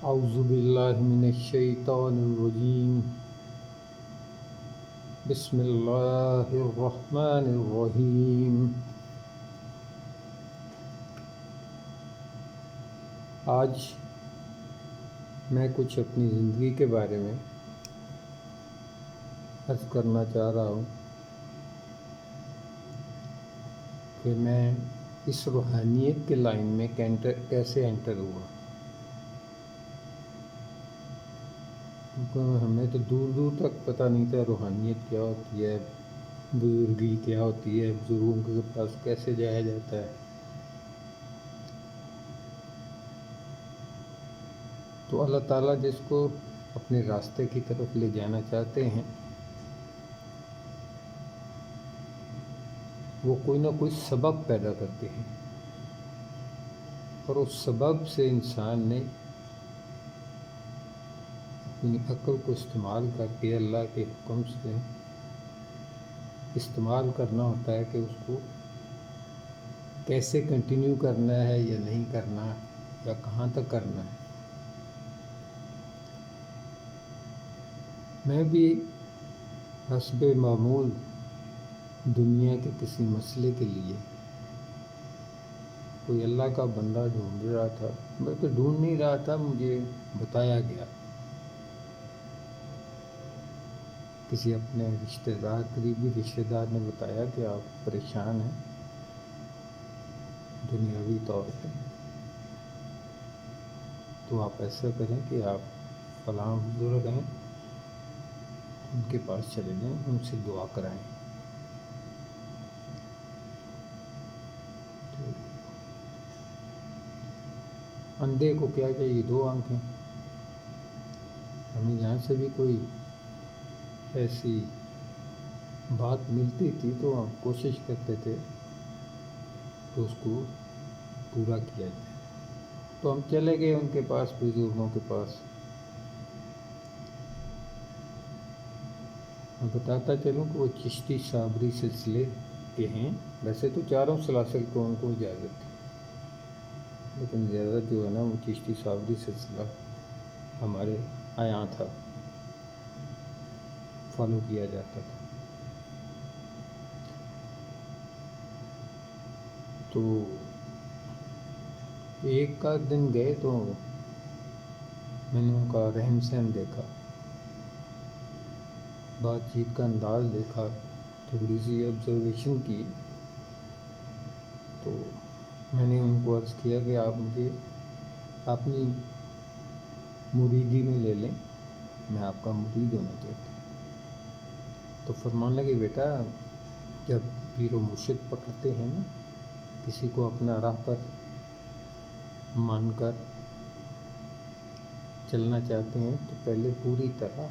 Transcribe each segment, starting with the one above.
اعوذ باللہ من الشیطان الرجیم بسم اللہ الرحمن الرحیم۔ آج میں کچھ اپنی زندگی کے بارے میں عرض کرنا چاہ رہا ہوں کہ میں اس روحانیت کے لائن میں کیسے انٹر ہوا، کیونکہ ہمیں تو دور دور تک پتہ نہیں تھا روحانیت کیا ہوتی ہے، بزرگی کیا ہوتی ہے، بزرگوں کے پاس کیسے جایا جاتا ہے۔ تو اللہ تعالیٰ جس کو اپنے راستے کی طرف لے جانا چاہتے ہیں وہ کوئی نہ کوئی سبب پیدا کرتے ہیں، اور اس سبب سے انسان نے اپنی عقل کو استعمال کر کے اللہ کے حکم سے استعمال کرنا ہوتا ہے کہ اس کو کیسے کنٹینیو کرنا ہے یا نہیں کرنا، یا کہاں تک کرنا ہے۔ میں بھی حسب معمول دنیا کے کسی مسئلے کے لیے کوئی اللہ کا بندہ ڈھونڈ رہا تھا، بلکہ ڈھونڈ نہیں رہا تھا، مجھے بتایا گیا کسی اپنے رشتہ دار، قریبی رشتہ دار نے بتایا کہ آپ پریشان ہیں دنیاوی طور پہ، تو آپ ایسا کریں کہ آپ فلاں بزرگ ہیں ان کے پاس چلے جائیں، ان سے دعا کرائیں۔ تو اندھے کو کیا چاہیے؟ 2 آنکھیں۔ ہمیں جہاں سے بھی کوئی ایسی بات ملتی تھی تو ہم کوشش کرتے تھے کہ اس کو پورا کیا جائے۔ تو ہم چلے گئے ان کے پاس، بزرگوں کے پاس۔ میں بتاتا چلوں کہ وہ چشتی صابری سلسلے کے ہیں، ویسے تو چاروں سلاسل کو ان کو اجازت ہے، لیکن زیادہ جو ہے نا وہ چشتی صابری سلسلہ ہمارے یہاں تھا، فالو کیا جاتا تھا۔ تو ایک کا دن گئے تو میں نے ان کا رہن سہن دیکھا، بات چیت کا انداز دیکھا، تھوڑی سی آبزرویشن کی۔ تو میں نے ان کو عرض کیا کہ آپ مجھے اپنی مریدی میں لے لیں، میں آپ کا مرید ہونا چاہتا ہوں۔ تو فرمان لگے، بیٹا جب پیر و مرشد پکڑتے ہیں نا کسی کو اپنا راہ پر مان کر چلنا چاہتے ہیں تو پہلے پوری طرح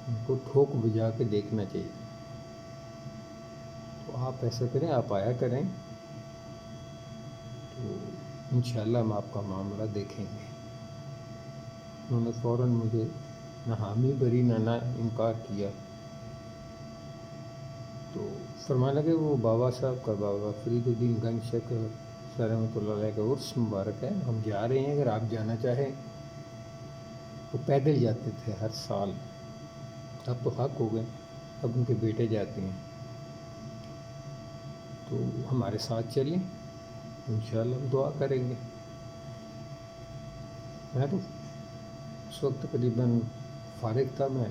ان کو ٹھوک بجا کے دیکھنا چاہیے۔ تو آپ ایسا کریں، آپ آیا کریں تو انشاءاللہ ہم آپ کا معاملہ دیکھیں گے۔ انہوں نے فوراً مجھے نہ حامی بھری نہ انکار کیا۔ تو فرمانے لگے وہ بابا صاحب کا، بابا فرید الدین گنج شیخ رحمۃ اللہ علیہ کا عرس مبارک ہے، ہم جا رہے ہیں، اگر آپ جانا چاہیں۔ وہ پیدل جاتے تھے ہر سال، اب تو حق ہو گئے، اب ان کے بیٹے جاتے ہیں، تو ہمارے ساتھ چلیں، انشاءاللہ ہم دعا کریں گے۔ میں تو اس وقت تقریباً فارغ تھا، میں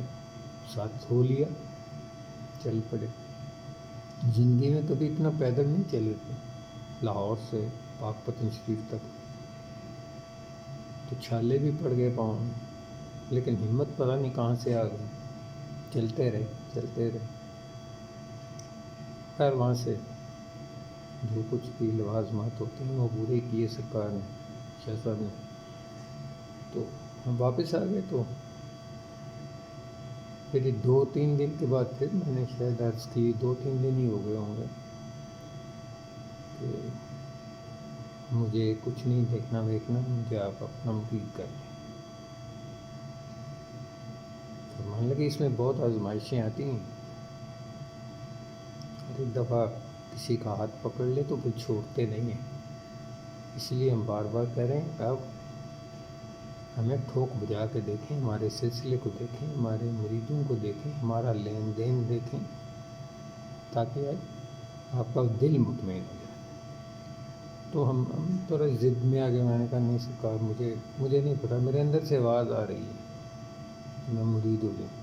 ساتھ ہو لیا، چل پڑے۔ زندگی میں کبھی اتنا پیدل نہیں چلے تھے لاہور سے پاک پتن شریف تک، تو چھالے بھی پڑ گئے پاؤں میں، لیکن ہمت پتہ نہیں کہاں سے آ گئی، چلتے رہے۔ خیر وہاں سے جو کچھ بھی لوازمات ہوتے ہیں وہ پورے کیے سرکار نے، شاہ صاحب نے۔ تو ہم واپس آ گئے، تو پھر 2-3 دن کے بعد پھر میں نے شاید عرض کی، 2-3 دن ہی ہو گئے ہوں گے کہ مجھے کچھ نہیں دیکھنا ویکھنا، مجھے آپ اپنا مرید کر لیں۔ فرمانے لگے اس میں بہت آزمائشیں آتی ہیں، اور ایک دفعہ کسی کا ہاتھ پکڑ لے تو پھر چھوڑتے نہیں ہیں، اس لیے ہم بار بار کہہ رہے ہیں کہ آپ ہمیں ٹھوک بجا کے دیکھیں، ہمارے سلسلے کو دیکھیں، ہمارے مریدوں کو دیکھیں، ہمارا لین دین دیکھیں، تاکہ آپ کا دل مطمئن ہو جائے۔ تو ہم تھوڑا ضد میں آ گئے، میں نے کہا نہیں سرکار، مجھے نہیں پتہ، میرے اندر سے آواز آ رہی ہے میں مرید ہو جاؤں۔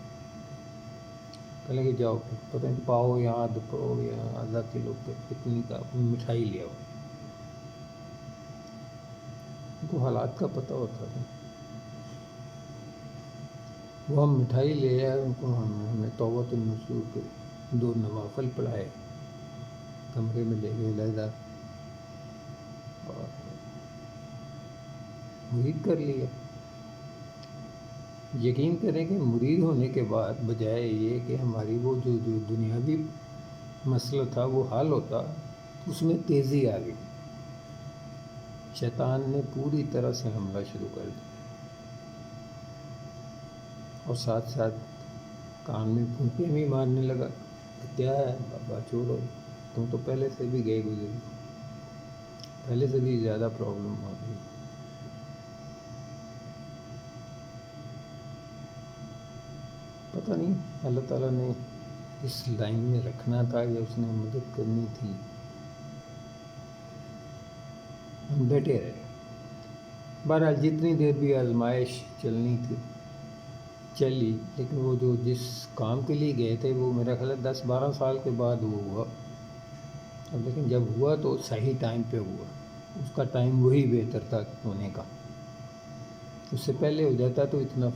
کہنے کہ جاؤ، پتہ نہیں پاؤ یا آدھ پاؤ یا آدھا کلو کتنی کا مٹھائی لے آؤ۔ ان کو حالات کا پتہ ہوتا تھا، وہ ہم مٹھائی لے آئے، ان کو ہم نے توبۃ النصوح کے 2 نوافل پڑھائے، کمرے میں لے گئے علیحدہ اور مرید کر لیا۔ یقین کریں کہ مرید ہونے کے بعد بجائے یہ کہ ہماری وہ جو دنیاوی مسئلہ تھا وہ حل ہوتا، اس میں تیزی آ گئی، شیطان نے پوری طرح سے حملہ شروع کر دیا، اور ساتھ ساتھ کان میں پھونکے بھی مارنے لگا کہ کیا ہے بابا، چھوڑو، تم تو پہلے سے بھی گئے گزری، پہلے سے بھی زیادہ پرابلم ہو گئی۔ پتہ نہیں اللہ تعالیٰ نے اس لائن میں رکھنا تھا یا اس نے مدد کرنی تھی، ہم بیٹھے رہے۔ بہرحال جتنی دیر بھی آزمائش چلنی تھی چلی، لیکن وہ جو جس کام کے لیے گئے تھے وہ میرا خیال ہے 10-12 سال کے بعد وہ ہوا۔ اب لیکن جب ہوا تو صحیح ٹائم پہ ہوا، اس کا ٹائم وہی بہتر تھا ہونے کا، اس سے پہلے ہو جاتا تو اتنا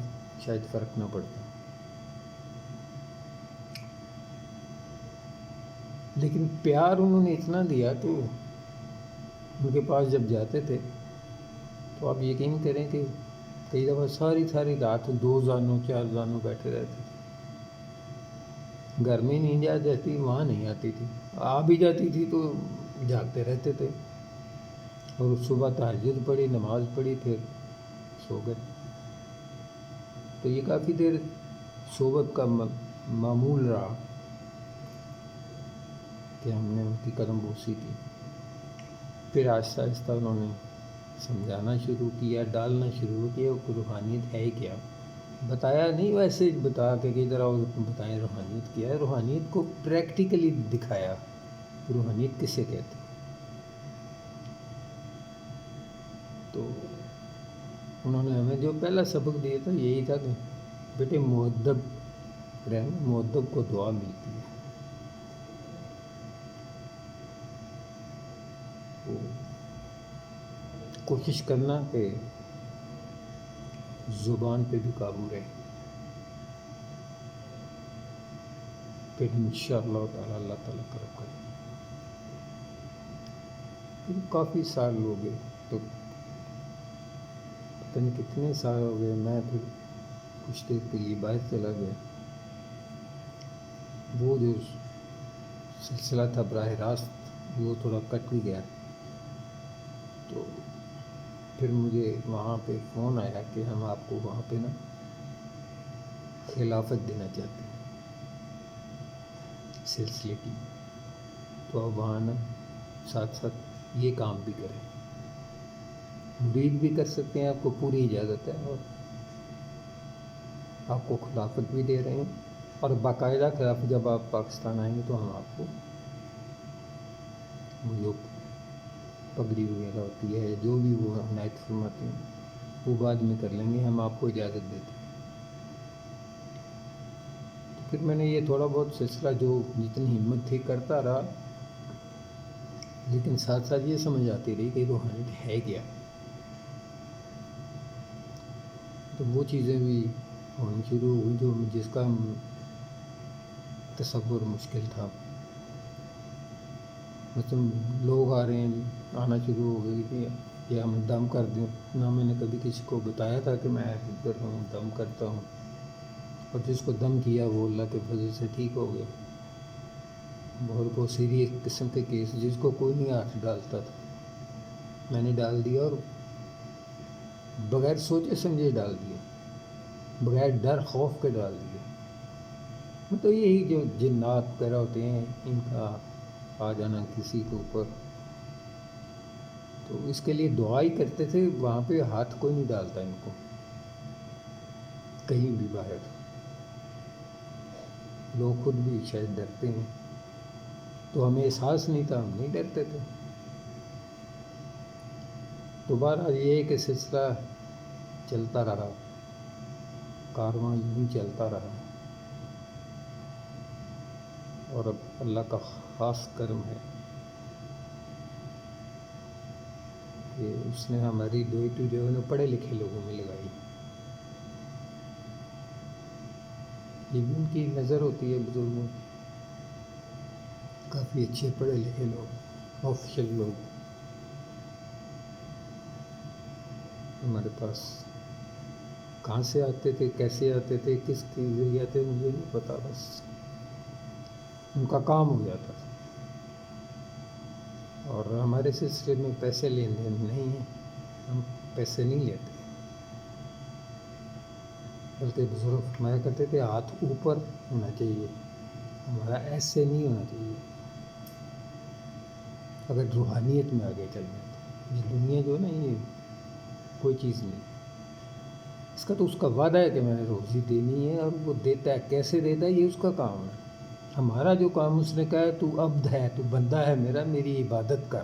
شاید فرق نہ پڑتا۔ لیکن پیار انہوں نے اتنا دیا کہ ان کے پاس جب جاتے تھے تو آپ یقین کریں کہ کئی دفعہ ساری رات 2 زانوں 4 زانوں بیٹھے رہتے تھے، گھر میں نیند آ جاتی، وہاں نہیں آتی تھی، آ بھی جاتی تھی تو جاگتے رہتے تھے، اور صبح تہجد پڑھی، نماز پڑھی، پھر سو گئے۔ تو یہ کافی دیر صحبت کا معمول رہا کہ ہم نے ان کی قدم بوسی کی۔ پھر آہستہ آہستہ انہوں نے سمجھانا شروع کیا، ڈالنا شروع کیا کہ روحانیت ہے کیا۔ بتایا نہیں ویسے بتا کے کہ ادھر آؤ بتائیں روحانیت کیا ہے، روحانیت کو پریکٹیکلی دکھایا کہ روحانیت کسے کہتے ہیں۔ تو انہوں نے ہمیں جو پہلا سبق دیا تھا یہی تھا کہ بیٹے مؤدب رہنا، مؤدب کو دعا ملتی ہے۔ تو کوشش کرنا کہ زبان پہ بھی قابو رہے، پھر انشاءاللہ تعالیٰ اللہ تعالیٰ کرم کرے۔ پھر کافی سال ہو گئے، تو پتہ نہیں کتنے سال ہو گئے، میں پھر کچھ دیر کے لیے باہر چلا گیا، وہ جو سلسلہ تھا براہ راست وہ تھوڑا کٹ بھی گیا۔ تو پھر مجھے وہاں پہ فون آیا کہ ہم آپ کو وہاں پہ نا خلافت دینا چاہتے ہیں سلسلے کی، تو آپ وہاں نا ساتھ ساتھ یہ کام بھی کریں، مرید بھی کر سکتے ہیں، آپ کو پوری اجازت ہے، اور آپ کو خلافت بھی دے رہے ہیں، اور باقاعدہ خلافت جب آپ پاکستان آئیں گے تو ہم آپ کو وہ جو پگڑی وغیرہ ہوتی ہے جو بھی وہ عنایت فرماتے ہیں وہ بعد میں کر لیں گے، ہم آپ کو اجازت دیتے ہیں۔ تو پھر میں نے یہ تھوڑا بہت سلسلہ جو جتنی ہمت تھی کرتا رہا، لیکن ساتھ ساتھ یہ سمجھ آتی رہی کہ روحانیت ہے کیا۔ تو وہ چیزیں بھی ہونی شروع ہوئی جو جس کا تصور مشکل تھا۔ مثلا لوگ آ رہے ہیں، آنا شروع ہو گئی کہ یہ ہم دم کر دیں، نہ میں نے کبھی کسی کو بتایا تھا کہ میں ادھر ہوں دم کرتا ہوں، اور جس کو دم کیا وہ اللہ کے فضل سے ٹھیک ہو گیا۔ بہت سیریس قسم کے کیس جس کو کوئی نہیں ہاتھ ڈالتا تھا، میں نے ڈال دیا، اور بغیر سوچے سمجھے ڈال دیا، بغیر ڈر خوف کے ڈال دیا۔ تو یہی جو جنات وغیرہ ہوتے ہیں ان کا آ جانا کسی کے اوپر، تو اس کے لیے دعا ہی کرتے تھے، وہاں پہ ہاتھ کوئی نہیں ڈالتا ان کو، کہیں بھی باہر، لوگ خود بھی شاید ڈرتے ہیں، تو ہمیں احساس نہیں تھا، ہم نہیں ڈرتے تھے۔ دوبارہ یہ ہے کہ سلسلہ چلتا رہا، کارواں یوں چلتا رہا، اور اب اللہ کا خاص کرم ہے کہ اس نے ہماری ڈیوٹی جو ہے نا پڑھے لکھے لوگوں میں لگائی۔ یہ بھی ان کی نظر ہوتی ہے بزرگوں کی، کافی اچھے پڑھے لکھے لوگ، آفیشل لوگ ہمارے پاس کہاں سے آتے تھے، کیسے آتے تھے، کس کے ذریعے تھے، مجھے نہیں پتا، بس ان کا کام ہو جاتا تھا۔ اور ہمارے سلسلے میں پیسے لین دین نہیں ہیں، ہم پیسے نہیں لیتے، بلکہ بزرگ فرمایا کرتے تھے ہاتھ اوپر ہونا چاہیے، ہمارا ایسے نہیں ہونا چاہیے اگر روحانیت میں آگے چلنا ہے تو۔ یہ دنیا جو ہے نا، یہ کوئی چیز نہیں، اس کا تو اس کا وعدہ ہے کہ میں نے روزی دینی ہے، اور وہ دیتا ہے، کیسے دیتا ہے یہ اس کا کام ہے۔ ہمارا جو کام اس نے کہا ہے تو عبد ہے، تو بندہ ہے میرا، میری عبادت کر،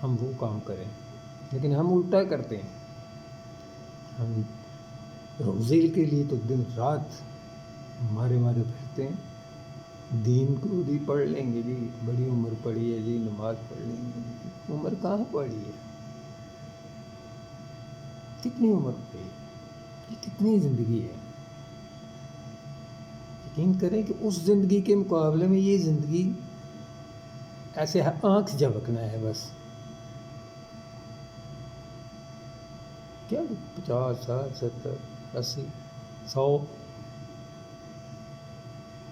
ہم وہ کام کریں، لیکن ہم الٹا کرتے ہیں۔ ہم روزی کے لیے تو دن رات مارے پھرتے ہیں، دین کو بھی پڑھ لیں گے جی، بڑی عمر پڑھی ہے جی، نماز پڑھ لیں گے جی، عمر کہاں پڑھی ہے، کتنی عمر پڑھی ہے، یہ کتنی زندگی ہے۔ یقین کریں کہ اس زندگی کے مقابلے میں یہ زندگی ایسے آنکھ جھپکنا ہے بس، کیا 50 60 70 80 100،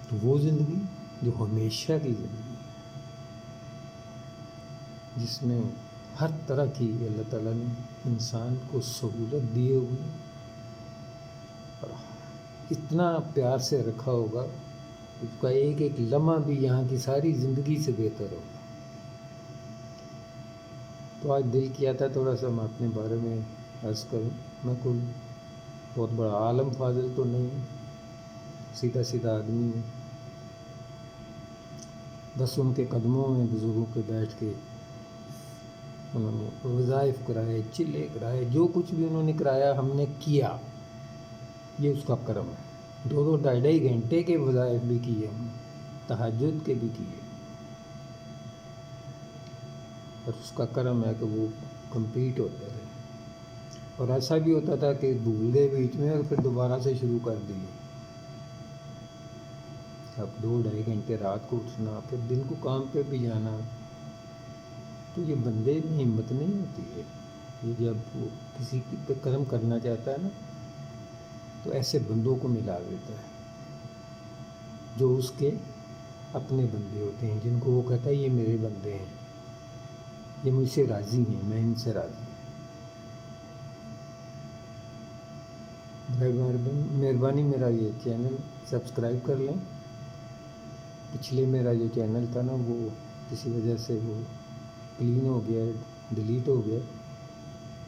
تو وہ زندگی جو ہمیشہ کی زندگی ہے، جس میں ہر طرح کی اللہ تعالیٰ نے انسان کو سہولت دیے ہوئی، اور اتنا پیار سے رکھا ہوگا، اس کا ایک ایک لمحہ بھی یہاں کی ساری زندگی سے بہتر ہوگا۔ تو آج دل کیا تھا تھوڑا سا میں اپنے بارے میں عرض کروں۔ میں کوئی بہت بڑا عالم فاضل تو نہیں ہوں، سیدھا سیدھا آدمی ہوں، بس ان کے قدموں میں بزرگوں کے بیٹھ کے انہوں نے وظائف کرائے، چلے کرائے، جو کچھ بھی انہوں نے کرایا ہم نے کیا، یہ اس کا کرم ہے۔ 2 2 گھنٹے کے وظائف بھی کیے ہم نے، تہجد کے بھی کیے، اور اس کا کرم ہے کہ وہ کمپلیٹ ہوتے رہے۔ اور ایسا بھی ہوتا تھا کہ بھول گئے بیچ میں اور پھر دوبارہ سے شروع کر دیے، اب 2 2 گھنٹے رات کو اٹھنا، پھر دن کو کام پہ بھی جانا، تو یہ بندے میں ہمت نہیں ہوتی ہے۔ یہ جب وہ کسی پہ کرم کرنا چاہتا ہے نا، تو ایسے بندوں کو ملا دیتا ہے جو اس کے اپنے بندے ہوتے ہیں، جن کو وہ کہتا ہے یہ میرے بندے ہیں، یہ مجھ سے راضی ہیں، میں ان سے راضی ہوں۔ مہربانی میرا یہ چینل سبسکرائب کر لیں۔ پچھلے میرا جو چینل تھا نا، وہ کسی وجہ سے وہ کلین ہو گیا، ڈیلیٹ ہو گیا،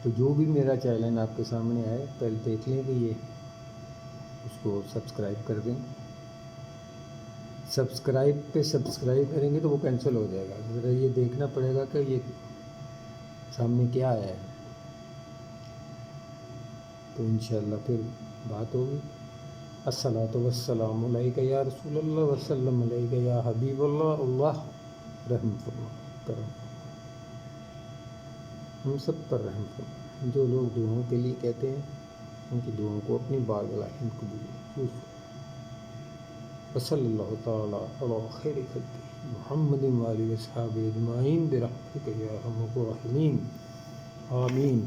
تو جو بھی میرا چینل آپ کے سامنے آئے پہلے دیکھ لیں کہ یہ اس کو سبسکرائب کر دیں۔ سبسکرائب کریں گے تو وہ کینسل ہو جائے گا، ذرا یہ دیکھنا پڑے گا کہ یہ سامنے کیا آیا ہے، تو انشاءاللہ پھر بات ہوگی۔ الصلاۃ والسلام علیک یا رسول اللہ وسلم علیک یا حبیب اللہ، اللہ رحم فرما، کرم فرما، ہم سب پر رحم فرما۔ جو لوگ دعاؤں کے لیے کہتے ہیں ان کی دعاؤں کو اپنی بارگاہ میں قبول۔ وصلی اللہ تعالیٰ علی خیر خلقہ محمد وآلہ وصحبہ اجمعین برحمتک یا ارحم الراحمین، آمین۔